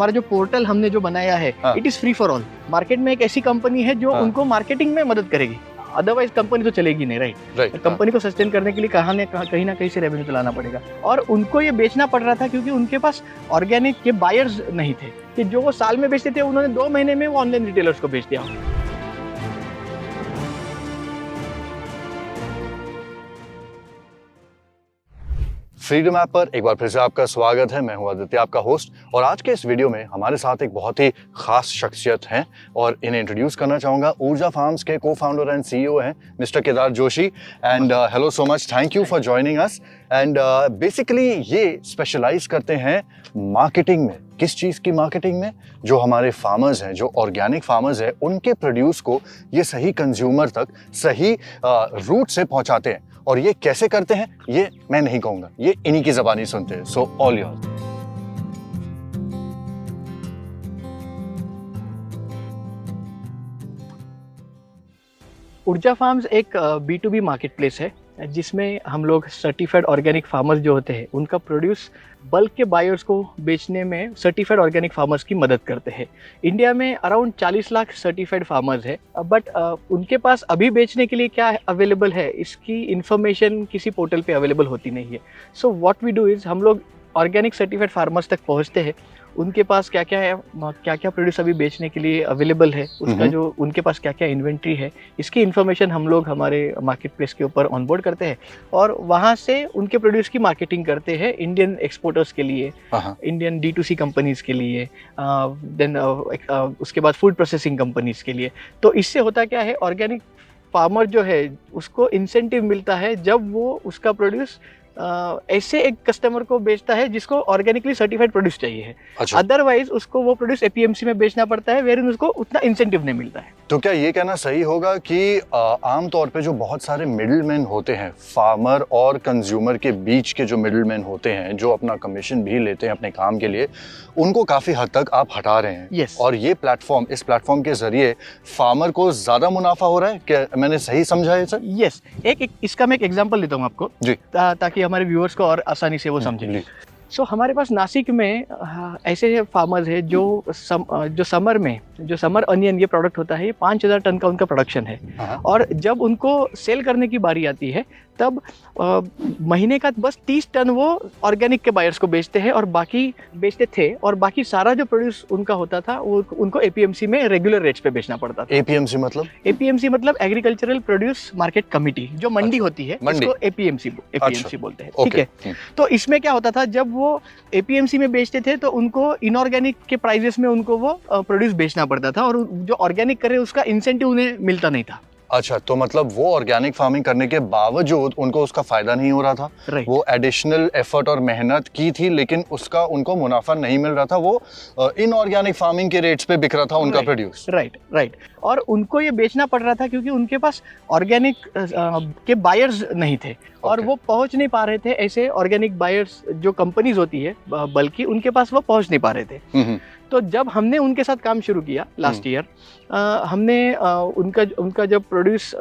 हमारा जो पोर्टल हमने जो बनाया है it is free for all. Market में एक ऐसी कंपनी है जो उनको मार्केटिंग में मदद करेगी, अदरवाइज कंपनी तो चलेगी नहीं। राइट। कंपनी को सस्टेन करने के लिए कहीं ना कहीं से रेवेन्यू चलाना पड़ेगा, और उनको ये बेचना पड़ रहा था क्योंकि उनके पास ऑर्गेनिक के बायर्स नहीं थे कि जो वो साल में बेचते थे, उन्होंने 2 महीने में वो ऑनलाइन रिटेलर्स को बेच दिया। फ्रीडम ऐप पर एक बार फिर से आपका स्वागत है। मैं हूं आदित्य, आपका होस्ट, और आज के इस वीडियो में हमारे साथ एक बहुत ही खास शख्सियत हैं और इन्हें इंट्रोड्यूस करना चाहूंगा। ऊर्जा फार्म्स के को-फाउंडर एंड सीईओ हैं mister Kedar Joshi. And hello so much, thank you for joining us. And basically ये स्पेशलाइज करते हैं मार्केटिंग में। किस चीज़ की मार्केटिंग में? जो हमारे फार्मर्स हैं, जो ऑर्गेनिक फार्मर्स हैं, उनके प्रोड्यूस को ये सही कंज्यूमर तक सही रूट से पहुंचाते हैं। और ये कैसे करते हैं ये मैं नहीं कहूंगा, ये इन्हीं की ज़बानी सुनते हैं। So all yours. ऊर्जा फार्म्स एक B2B मार्केट प्लेस है जिसमें हम लोग सर्टिफाइड ऑर्गेनिक फार्मर्स जो होते हैं उनका प्रोड्यूस बल्क के बायर्स को बेचने में सर्टिफाइड ऑर्गेनिक फार्मर्स की मदद करते हैं। इंडिया में अराउंड 40 लाख सर्टिफाइड फार्मर्स है, बट उनके पास अभी बेचने के लिए क्या अवेलेबल है इसकी इंफॉर्मेशन किसी पोर्टल पे अवेलेबल होती नहीं है। So what we do is हम लोग ऑर्गेनिक सर्टिफाइड फार्मर्स तक पहुंचते हैं, उनके पास क्या क्या है, क्या क्या प्रोड्यूस अभी बेचने के लिए अवेलेबल है, उसका जो उनके पास क्या क्या इन्वेंट्री है, इसकी इन्फॉर्मेशन हम लोग हमारे मार्केट प्लेस के ऊपर ऑनबोर्ड करते हैं और वहाँ से उनके प्रोड्यूस की मार्केटिंग करते हैं इंडियन एक्सपोर्टर्स के लिए, इंडियन D2C कंपनीज के लिए, देन उसके बाद फूड प्रोसेसिंग कंपनीज के लिए। तो इससे होता क्या है, ऑर्गेनिक फार्मर जो है उसको इंसेंटिव मिलता है जब वो उसका प्रोड्यूस ऐसे एक कस्टमर को बेचता है जिसको ऑर्गेनिकली सर्टिफाइड प्रोड्यूस चाहिए है। अच्छा। अदरवाइज उसको वो प्रोड्यूस APMC में बेचना पड़ता है, वेरिन उसको उतना इंसेंटिव नहीं मिलता है। तो क्या ये कहना सही होगा कि आम तौर पे जो बहुत सारे मिडिलमैन होते हैं, फार्मर और कंज्यूमर के बीच के जो मिडिलमैन होते हैं, जो अपना कमीशन भी लेते हैं अपने काम के लिए, उनको काफ़ी हद तक आप हटा रहे हैं? Yes. और ये प्लेटफॉर्म, इस प्लेटफॉर्म के जरिए फार्मर को ज़्यादा मुनाफा हो रहा है? क्या मैंने सही समझा है सर? यस। इसका मैं एक एग्जांपल देता हूँ आपको जी, ताकि हमारे व्यूअर्स को और आसानी से वो समझें। सो हमारे पास नासिक में ऐसे फार्मर्स है जो समर में जो समर अनियन ये प्रोडक्ट होता है, ये 5000 टन का उनका प्रोडक्शन है। और जब उनको सेल करने की बारी आती है तब महीने का बस 30 टन वो ऑर्गेनिक के बायर्स को बेचते हैं और बाकी बेचते थे, और बाकी सारा जो प्रोड्यूस उनका होता था वो उनको APMC में रेगुलर रेट्स पे बेचना पड़ता था। APMC मतलब? APMC मतलब एग्रीकल्चरल प्रोड्यूस मार्केट कमिटी, जो मंडी होती है उसको APMC बोलते हैं। ठीक है। तो इसमें क्या होता था, जब वो APMC में बेचते थे तो उनको इनऑर्गेनिक के प्राइजेस में उनको वो प्रोड्यूस बेचना पड़ता था, और जो ऑर्गेनिक करे उसका इंसेंटिव उन्हें मिलता नहीं था। अच्छा, तो मतलब वो ऑर्गेनिक फार्मिंग करने के बावजूद उनको उसका फायदा नहीं हो रहा था। Right. वो एडिशनल एफर्ट और मेहनत की थी लेकिन उसका उनको मुनाफा नहीं मिल रहा था। वो इनऑर्गेनिक फार्मिंग के रेट्स पे बिक रहा था उनका प्रोड्यूस। राइट। और उनको ये बेचना पड़ रहा था क्योंकि उनके पास ऑर्गेनिक के बायर्स नहीं थे, और वो पहुंच नहीं पा रहे थे। ऐसे ऑर्गेनिक बायर्स जो कंपनीज होती है बल्कि उनके पास वो पहुंच नहीं पा रहे थे। तो जब हमने उनके साथ काम शुरू किया लास्ट ईयर, हमने उनका जब प्रोड्यूस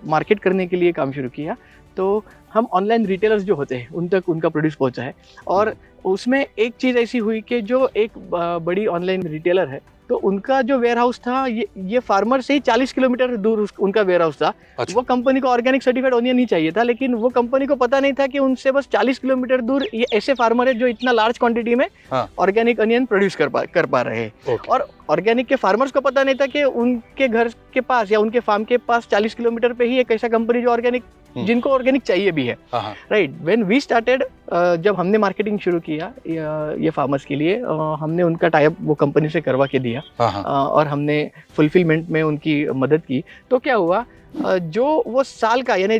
मार्केट करने के लिए काम शुरू किया, तो हम ऑनलाइन रिटेलर्स जो होते हैं उन तक उनका प्रोड्यूस पहुंचा है। और उसमें एक चीज़ ऐसी हुई कि जो एक बड़ी ऑनलाइन रिटेलर है, तो उनका जो वेयर हाउस था ये फार्मर से ही 40 किलोमीटर दूर उनका वेयर हाउस था। अच्छा। वो कंपनी को ऑर्गेनिक सर्टिफाइड ओनियन नहीं चाहिए था, लेकिन वो कंपनी को पता नहीं था कि उनसे बस 40 किलोमीटर दूर ये ऐसे फार्मर है जो इतना लार्ज क्वांटिटी में ऑर्गेनिक अनियन प्रोड्यूस कर पा रहे हैं। और ऑर्गेनिक के फार्मर्स को पता नहीं था कि उनके घर के पास या उनके फार्म के पास 40 किलोमीटर पे ही एक ऐसा कंपनी जो ऑर्गेनिक, जिनको ऑर्गेनिक चाहिए भी है। राइट। व्हेन वी स्टार्टेड, जब हमने मार्केटिंग शुरू किया ये फार्मर्स के लिए, हमने उनका टाइप वो कंपनी से करवा के दिया, और हमने फुलफिलमेंट में उनकी मदद की। तो क्या हुआ, जो वो साल का यानी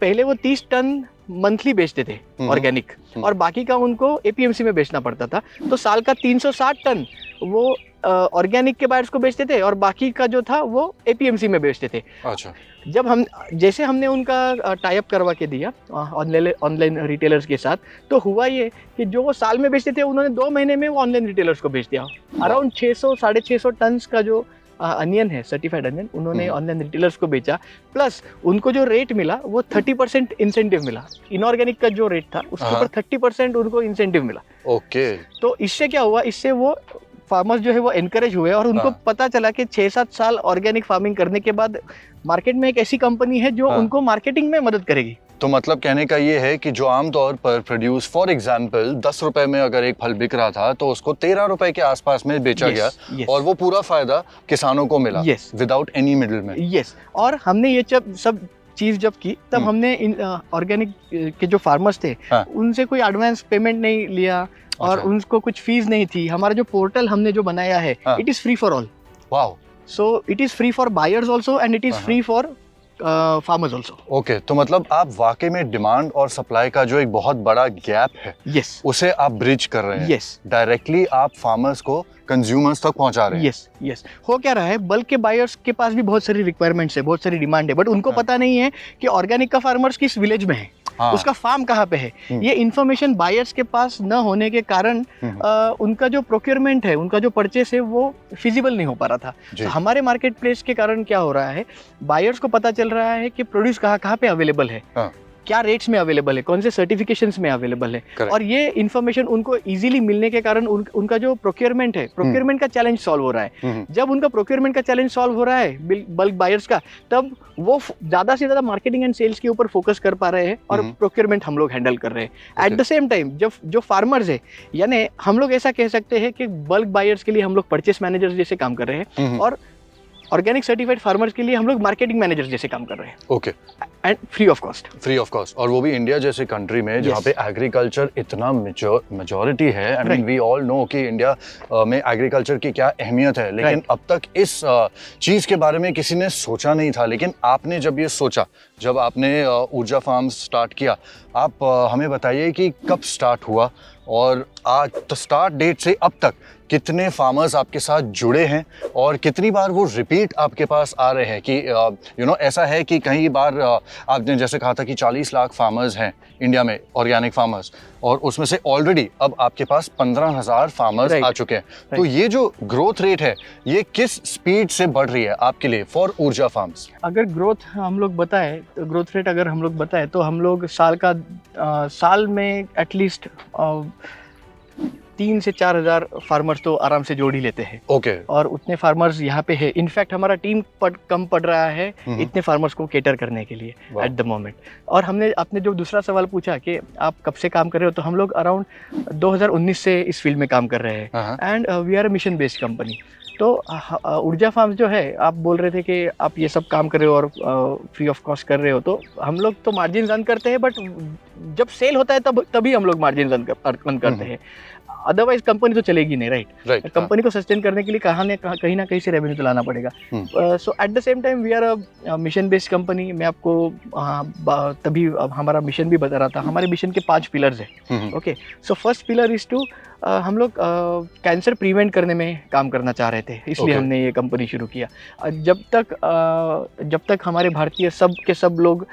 पहले वो 30 टन मंथली बेचते थे ऑर्गेनिक, और बाकी का उनको APMC में बेचना पड़ता था। तो साल का 360 टन वो ऑर्गेनिक के बायर्स को बेचते थे और बाकी का जो था वो APMC में बेचते थे। अच्छा। जब जैसे हमने उनका टाई अप करवा के दिया ऑनलाइन रिटेलर्स के साथ, तो हुआ ये कि जो वो साल में बेचते थे उन्होंने 2 महीने में वो ऑनलाइन रिटेलर्स को बेच दिया। अराउंड 600-650 टन का जो अनियन है, सर्टिफाइड अनियन, उन्होंने ऑनलाइन रिटेलर्स को बेचा। प्लस उनको जो रेट मिला वो 30% इंसेंटिव मिला। इनऑर्गेनिक का जो रेट था उसके ऊपर 30% उनको इंसेंटिव मिला। ओके। तो इससे क्या हुआ, इससे वो फार्मर्स जो है वो एनकरेज हुए और उनको हाँ। पता चला कि 6-7 साल ऑर्गेनिक फार्मिंग करने के बाद मार्केट में एक ऐसी कंपनी है जो हाँ। उनको मार्केटिंग में मदद करेगी। तो मतलब कहने का ये है कि जो आमतौर पर प्रोड्यूस फॉर एग्जांपल 10 रुपए में अगर एक फल बिक रहा था तो उसको 13 रुपए के आसपास में बेचा गया yes. और वो पूरा फायदा किसानों को मिला Yes. विदाउट एनी मिडिल में। यस, और हमने ये सब चीज जब की तब हमने ऑर्गेनिक के जो फार्मर्स थे हाँ। उनसे कोई एडवांस पेमेंट नहीं लिया और अच्छा। उनको कुछ फीस नहीं थी। हमारा जो पोर्टल हमने जो बनाया है हाँ। It is free for all. Wow. So it is free for buyers also and it is हाँ। Free for farmers also. Okay, तो मतलब आप वाकई में डिमांड और सप्लाई का जो एक बहुत बड़ा गैप है यस उसे आप ब्रिज कर रहे हैं। यस डायरेक्टली आप फार्मर्स को कंज्यूमर्स तक पहुंचा रहे हैं। Yes yes. हो क्या रहा है, बल्क के बायर्स के पास भी बहुत सारी रिक्वायरमेंट्स है, बहुत सारी डिमांड है, बट उनको हाँ। पता नहीं है कि ऑर्गेनिक का फार्मर्स किस विलेज में है, हाँ। उसका फार्म कहाँ पे है। ये इन्फॉर्मेशन बायर्स के पास न होने के कारण उनका जो प्रोक्योरमेंट है, उनका जो परचेस है वो फिजिबल नहीं हो पा रहा था। जी। तो हमारे मार्केट प्लेस के कारण क्या हो रहा है, बायर्स को पता चल रहा है कि प्रोड्यूस कहाँ कहाँ पे अवेलेबल है, हाँ। क्या रेट्स में अवेलेबल है, कौन से सर्टिफिकेशंस में अवेलेबल है। Correct. और ये इन्फॉर्मेशन उनको इजीली मिलने के कारण उनका जो प्रोक्योरमेंट है, प्रोक्योरमेंट का चैलेंज सॉल्व हो रहा है। जब उनका प्रोक्योरमेंट का चैलेंज सॉल्व हो रहा है बल्क बायर्स का, तब वो ज़्यादा से ज़्यादा मार्केटिंग एंड सेल्स के ऊपर फोकस कर पा रहे हैं और प्रोक्योरमेंट हम लोग हैंडल कर रहे हैं। एट द सेम टाइम जो फार्मर्स है, यानी हम लोग ऐसा कह सकते हैं कि बल्क बायर्स के लिए हम लोग परचेस मैनेजर्स जैसे काम कर रहे हैं और ऑर्गेनिक सर्टिफाइड फार्मर्स के लिए हम लोग मार्केटिंग मैनेजर जैसे काम कर रहे हैं। Okay. And free of cost. Free of cost, और वो भी इंडिया जैसे कंट्री में जहाँ पे एग्रीकल्चर इतना मेजॉरिटी है। I mean we all know कि इंडिया में एग्रीकल्चर की क्या अहमियत है, लेकिन अब तक इस चीज़ के बारे में किसी ने सोचा नहीं था। लेकिन आपने जब ये सोचा, जब आपने ऊर्जा फार्म्स स्टार्ट किया, आप हमें बताइए कि कब स्टार्ट हुआ और आज तो स्टार्ट डेट से अब तक कितने फार्मर्स आपके साथ जुड़े हैं और कितनी बार वो रिपीट आपके पास आ रहे हैं। कि ऐसा है कि कई बार आपने जैसे कहा था कि 40 लाख फार्मर्स हैं इंडिया में, ऑर्गेनिक फार्मर्स, और उसमें से ऑलरेडी अब आपके पास 15,000 फार्मर्स आ चुके हैं। तो ये जो ग्रोथ रेट है ये किस स्पीड से बढ़ रही है आपके लिए फॉर ऊर्जा फार्म्स? अगर ग्रोथ हम लोग बताएं, तो ग्रोथ रेट अगर हम लोग बताएं तो हम लोग साल में एटलीस्ट 3 से 4 हज़ार फार्मर्स तो आराम से जोड़ ही लेते हैं। ओके। और उतने फार्मर्स यहाँ पे है। इनफैक्ट हमारा टीम कम पड़ रहा है इतने फार्मर्स को केटर करने के लिए एट द मोमेंट। और आपने जो दूसरा सवाल पूछा कि आप कब से काम कर रहे हो, तो हम लोग अराउंड 2019 से इस फील्ड में काम कर रहे हैं and we are a mission based company. तो ऊर्जा फार्म्स जो है, आप बोल रहे थे कि आप ये सब काम कर रहे हो और फ्री ऑफ कॉस्ट कर रहे हो, तो हम लोग तो मार्जिन अर्न करते हैं, बट जब सेल होता है तभी हम लोग मार्जिन अर्न करते हैं। अदरवाइज कंपनी तो चलेगी नहीं, राइट। कंपनी को सस्टेन करने के लिए कहीं ना कहीं से रेवेन्यू तो लाना पड़ेगा। So at the same time we are a mission based company. मैं आपको तभी हमारा मिशन भी बता रहा था। हमारे मिशन के 5 पिलर्स हैं। Okay, so first pillar is to हम लोग कैंसर प्रिवेंट करने में काम करना चाह रहे थे, इसलिए हमने ये कंपनी शुरू किया। जब तक हमारे भारतीय सब के सब लोग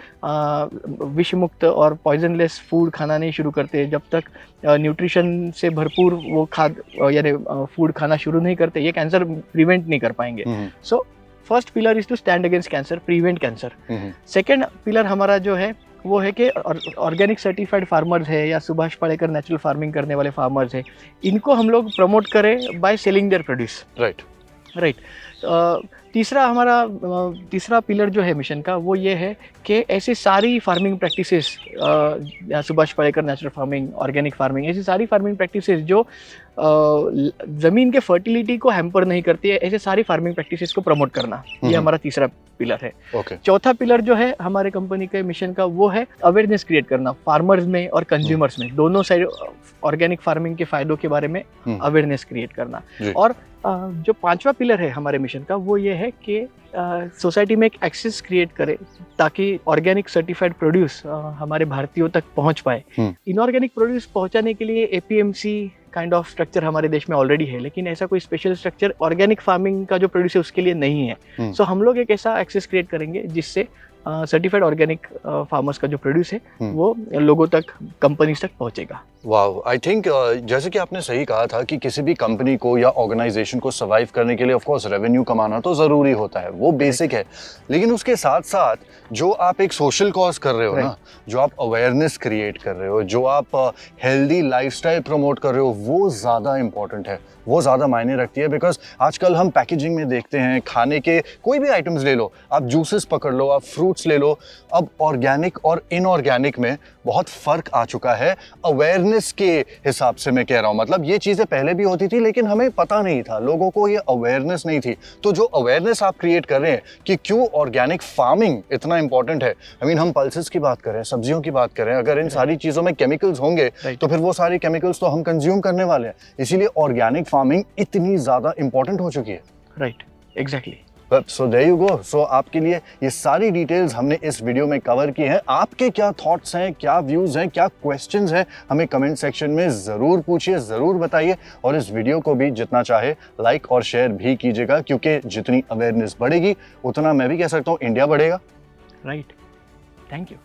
विष मुक्त और पॉइजनलेस फूड खाना नहीं शुरू करते, जब तक न्यूट्रिशन से भरपूर वो यानी फूड खाना शुरू नहीं करते, ये कैंसर प्रिवेंट नहीं कर पाएंगे। So first pillar is to stand against cancer, prevent cancer. Second pillar हमारा जो है वो है कि ऑर्गेनिक सर्टिफाइड फार्मर्स है या सुभाष पालेकर नेचुरल फार्मिंग करने वाले फार्मर्स है, इनको हम लोग प्रमोट करें by selling their produce. Right. तीसरा पिलर जो है मिशन का वो ये है कि ऐसी सारी farming practices, Subhash Palekar natural farming, organic farming, ऐसी सारी फार्मिंग प्रैक्टिसेस जो ज़मीन के फर्टिलिटी को हैम्पर नहीं करती है, ऐसे सारी फार्मिंग प्रैक्टिसेस को प्रमोट करना, ये हमारा तीसरा पिलर है। चौथा पिलर जो है हमारे कंपनी के मिशन का वो है अवेयरनेस क्रिएट करना फार्मर्स में और कंज्यूमर्स में, दोनों साइड ऑर्गेनिक फार्मिंग के फायदों के बारे में अवेयरनेस क्रिएट करना। और जो 5वां पिलर है हमारे मिशन का वो ये है कि सोसाइटी में एक एक्सेस क्रिएट करे ताकि ऑर्गेनिक सर्टिफाइड प्रोड्यूस हमारे भारतीयों तक पहुंच पाए। इनऑर्गेनिक प्रोड्यूस पहुंचाने के लिए एपीएमसी काइंड ऑफ स्ट्रक्चर हमारे देश में ऑलरेडी है, लेकिन ऐसा कोई स्पेशल स्ट्रक्चर ऑर्गेनिक फार्मिंग का जो प्रोड्यूस है उसके लिए नहीं है। सो हम लोग एक ऐसा एक्सेस क्रिएट करेंगे जिससे सर्टिफाइड ऑर्गेनिक फार्मर्स का जो प्रोड्यूस है वो लोगों तक, कंपनीज तक पहुंचेगा। वाह, आई थिंक जैसे कि आपने सही कहा था कि किसी भी कंपनी को या ऑर्गेनाइजेशन को सर्वाइव करने के लिए ऑफ कोर्स रेवेन्यू कमाना तो ज़रूरी होता है, वो बेसिक है। लेकिन उसके साथ साथ जो आप एक सोशल कॉज कर रहे हो ना, जो आप अवेयरनेस क्रिएट कर रहे हो, जो आप हेल्दी लाइफस्टाइल प्रमोट कर रहे हो, वो ज़्यादा इंपॉर्टेंट है, वो ज़्यादा मायने रखती है। बिकॉज आजकल हम पैकेजिंग में देखते हैं, खाने के कोई भी आइटम्स ले लो, आप जूसेस पकड़ लो, आप फ्रूट्स ले लो, अब ऑर्गेनिक और इनऑर्गेनिक में बहुत फ़र्क आ चुका है अवेयरनेस के हिसाब से। मैं कह रहा हूँ, मतलब ये चीज़ें पहले भी होती थी लेकिन हमें पता नहीं था, लोगों को ये अवेयरनेस नहीं थी। तो जो अवेयरनेस आप क्रिएट कर रहे हैं कि क्यों ऑर्गेनिक फार्मिंग इतना इंपॉर्टेंट है, आई मीन हम पल्सेस की बात करें, सब्जियों की बात करें, अगर इन सारी चीज़ों में केमिकल्स होंगे तो फिर वो सारे केमिकल्स तो हम कंज्यूम करने वाले हैं, इसीलिए ऑर्गेनिक फार्मिंग इतनी ज़्यादा इंपॉर्टेंट हो चुकी है। Right, exactly. So there you go. So आपके लिए ये सारी डिटेल्स हमने इस वीडियो में कवर की हैं। आपके क्या थॉट्स हैं, क्या व्यूज़ हैं, क्या क्वेश्चंस हैं, हमें कमेंट सेक्शन में ज़रूर पूछिए, ज़रूर बताइए। और इस वीडियो को भी जितना चाहे लाइक और शेयर भी कीजिएगा, क्योंकि जितनी अवेयरनेस बढ़ेगी उतना मैं भी कह सकता हूँ इंडिया बढ़ेगा। Right, thank you.